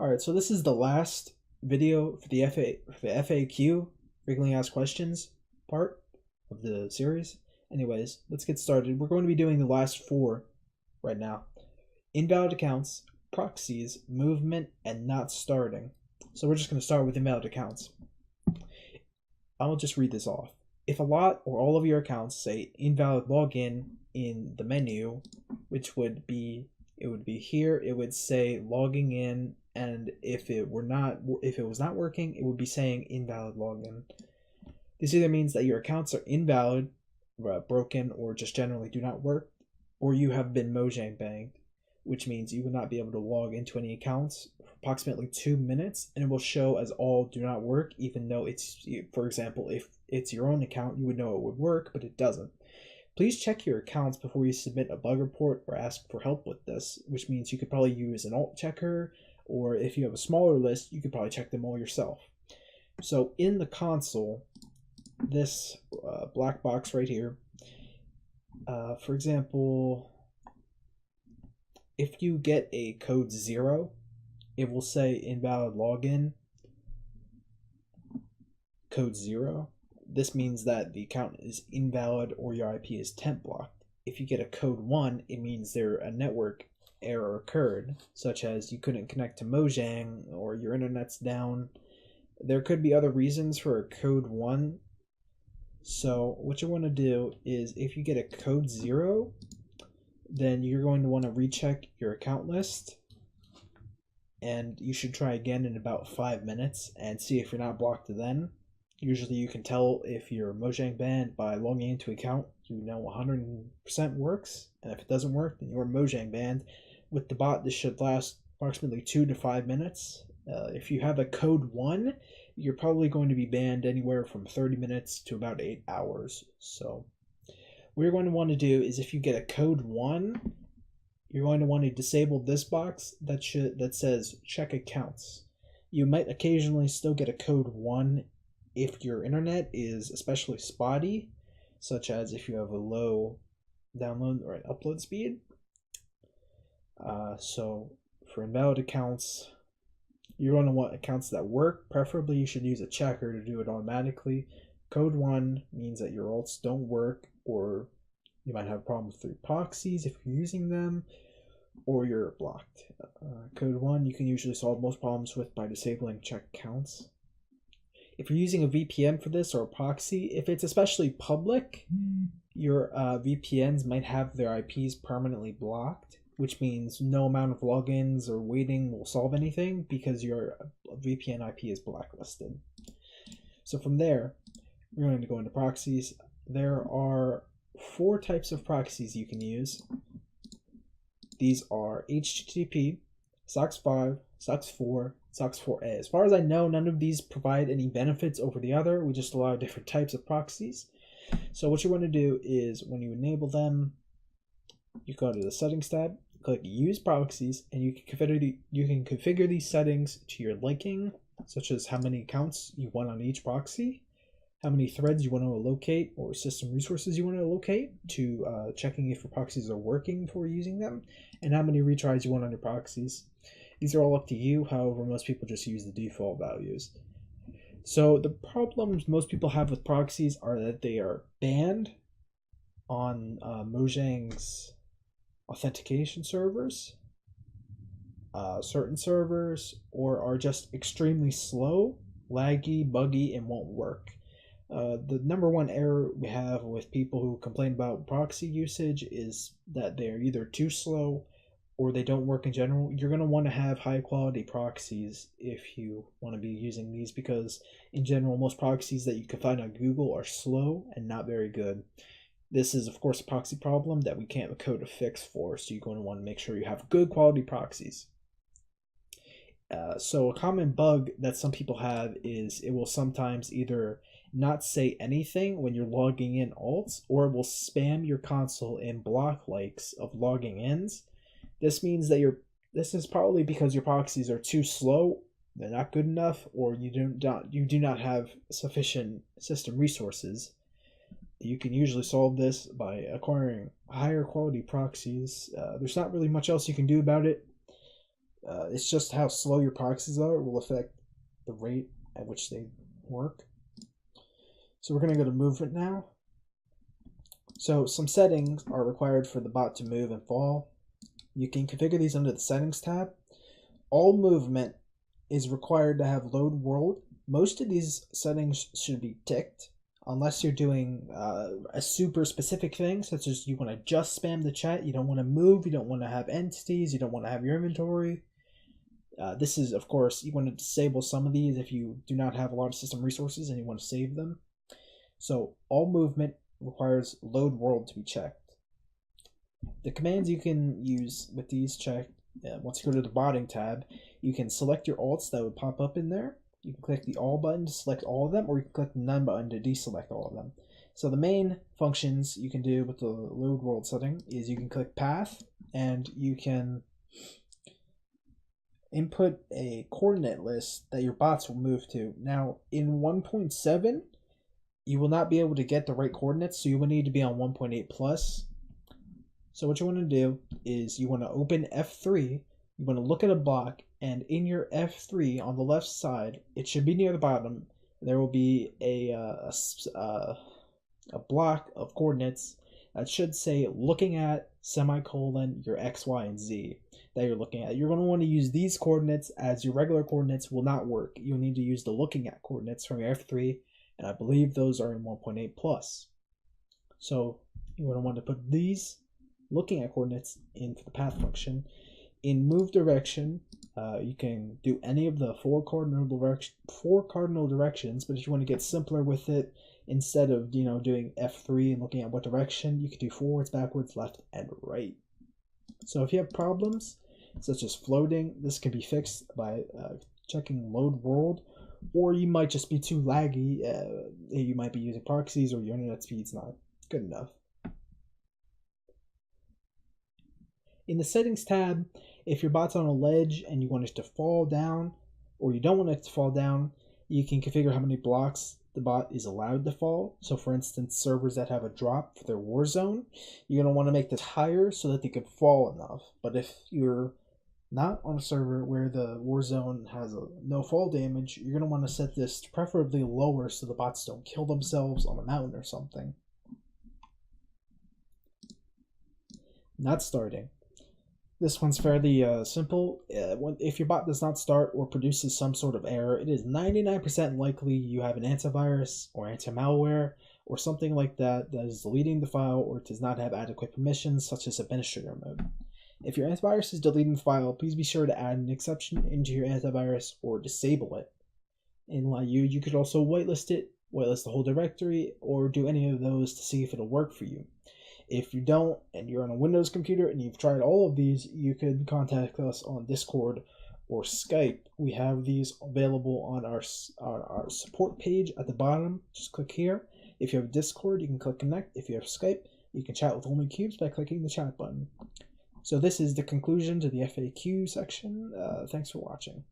Alright, so this is the last video for the FAQ, frequently asked questions part of the series. Anyways, let's get started. We're going to be doing the last four right now. Invalid accounts, proxies, movement, and not starting. So we're just going to start with invalid accounts. I'll just read this off. If a lot or all of your accounts say invalid login in the menu, which would be, it would be here, it would say logging in, and if it was not working, it would be saying invalid login. This either means that your accounts are invalid, broken, or just generally do not work, or you have been Mojang banged, which means you will not be able to log into any accounts for approximately 2 minutes, and it will show as all do not work, even though it's, for example, if it's your own account, you would know it would work, but it doesn't. Please check your accounts before you submit a bug report or ask for help with this, which means you could probably use an alt checker, or if you have a smaller list, you could probably check them all yourself. So in the console, this black box right here, for example, if you get a code 0, it will say invalid login, code 0. This means that the account is invalid or your IP is temp blocked. If you get a code 1, it means a network error occurred, such as you couldn't connect to Mojang or your internet's down. There could be other reasons for a code 1. So what you want to do is, if you get a code 0, then you're going to want to recheck your account list, and you should try again in about 5 minutes and see if you're not blocked then. Usually you can tell if you're Mojang banned by logging into an account you know 100% works, and if it doesn't work, then you're Mojang banned. With the bot, this should last approximately 2 to 5 minutes. If you have a code 1, you're probably going to be banned anywhere from 30 minutes to about 8 hours. So what you're going to want to do is, if you get a code 1, you're going to want to disable this box that says check accounts. You might occasionally still get a code 1 if your internet is especially spotty, such as if you have a low download or upload speed. So for invalid accounts, you're going to want accounts that work. Preferably you should use a checker to do it automatically. Code 1 means that your alts don't work, or you might have problems through proxies if you're using them, or you're blocked. Code 1 you can usually solve most problems with by disabling check accounts. If you're using a VPN for this or a proxy, if it's especially public, your VPNs might have their IPs permanently blocked, which means no amount of logins or waiting will solve anything because your VPN IP is blacklisted. So from there, we're going to go into proxies. There are 4 types of proxies you can use. These are HTTP, SOCKS 5, SOCKS 4, SOCKS 4A. As far as I know, none of these provide any benefits over the other. We just allow different types of proxies. So what you want to do is, when you enable them, you go to the settings tab, click use proxies, and you can configure these settings to your liking, such as how many accounts you want on each proxy, how many threads you want to locate, or system resources you want to locate to checking if your proxies are working before using them, and how many retries you want on your proxies. These are all up to you. However, most people just use the default values. So the problems most people have with proxies are that they are banned on Mojang's authentication servers, certain servers, or are just extremely slow, laggy, buggy, and won't work. The number one error we have with people who complain about proxy usage is that they're either too slow or they don't work in general. You're going to want to have high quality proxies if you want to be using these, because in general most proxies that you can find on Google are slow and not very good. This is of course a proxy problem that we can't code a fix for, so you're going to want to make sure you have good quality proxies. So a common bug that some people have is it will sometimes either not say anything when you're logging in alts, or it will spam your console in block likes of logging ins. This means that this is probably because your proxies are too slow, they're not good enough, or you do not have sufficient system resources. You can usually solve this by acquiring higher quality proxies. There's not really much else you can do about it. It's just how slow your proxies are will affect the rate at which they work. So we're going to go to movement now. So some settings are required for the bot to move and fall. You can configure these under the settings tab. All movement is required to have load world. Most of these settings should be ticked unless you're doing a super specific thing, such as you want to just spam the chat, you don't want to move, you don't want to have entities, you don't want to have your inventory. This is, of course, you want to disable some of these if you do not have a lot of system resources and you want to save them. So all movement requires load world to be checked. The commands you can use with these checked, once you go to the botting tab, you can select your alts that would pop up in there. You can click the all button to select all of them, or you can click the none button to deselect all of them. So the main functions you can do with the load world setting is you can click path and you can input a coordinate list that your bots will move to. Now in 1.7, you will not be able to get the right coordinates, so you will need to be on 1.8 plus. So what you want to do is you want to open F3, you want to look at a block, and in your F3 on the left side, it should be near the bottom, there will be a block of coordinates that should say looking at semicolon your X, Y, and Z that you're looking at. You're going to want to use these coordinates, as your regular coordinates will not work. You'll need to use the looking at coordinates from your F3, and I believe those are in 1.8 plus. So you're going to want to put these looking at coordinates into the path function. In move direction, you can do any of the four cardinal directions, but if you want to get simpler with it, instead of doing F3 and looking at what direction, you can do forwards, backwards, left, and right. So if you have problems such as floating, this can be fixed by checking load world, or you might just be too laggy. You might be using proxies, or your internet speed's not good enough. In the settings tab, if your bot's on a ledge and you want it to fall down, or you don't want it to fall down, you can configure how many blocks the bot is allowed to fall. So for instance, servers that have a drop for their war zone, you're going to want to make this higher so that they can fall enough. But if you're not on a server where the war zone has no fall damage, you're going to want to set this preferably lower so the bots don't kill themselves on a mountain or something. Not starting. This one's fairly simple. If your bot does not start or produces some sort of error, it is 99% likely you have an antivirus or anti-malware or something like that that is deleting the file or does not have adequate permissions, such as administrator mode. If your antivirus is deleting the file, please be sure to add an exception into your antivirus or disable it. In you could also whitelist it, whitelist the whole directory, or do any of those to see if it'll work for you. If you don't, and you're on a Windows computer and you've tried all of these, you could contact us on Discord or Skype. We have these available on our support page at the bottom. Just click here. If you have Discord, you can click connect. If you have Skype, you can chat with only cubes by clicking the chat button. So this is the conclusion to the FAQ section. Thanks for watching.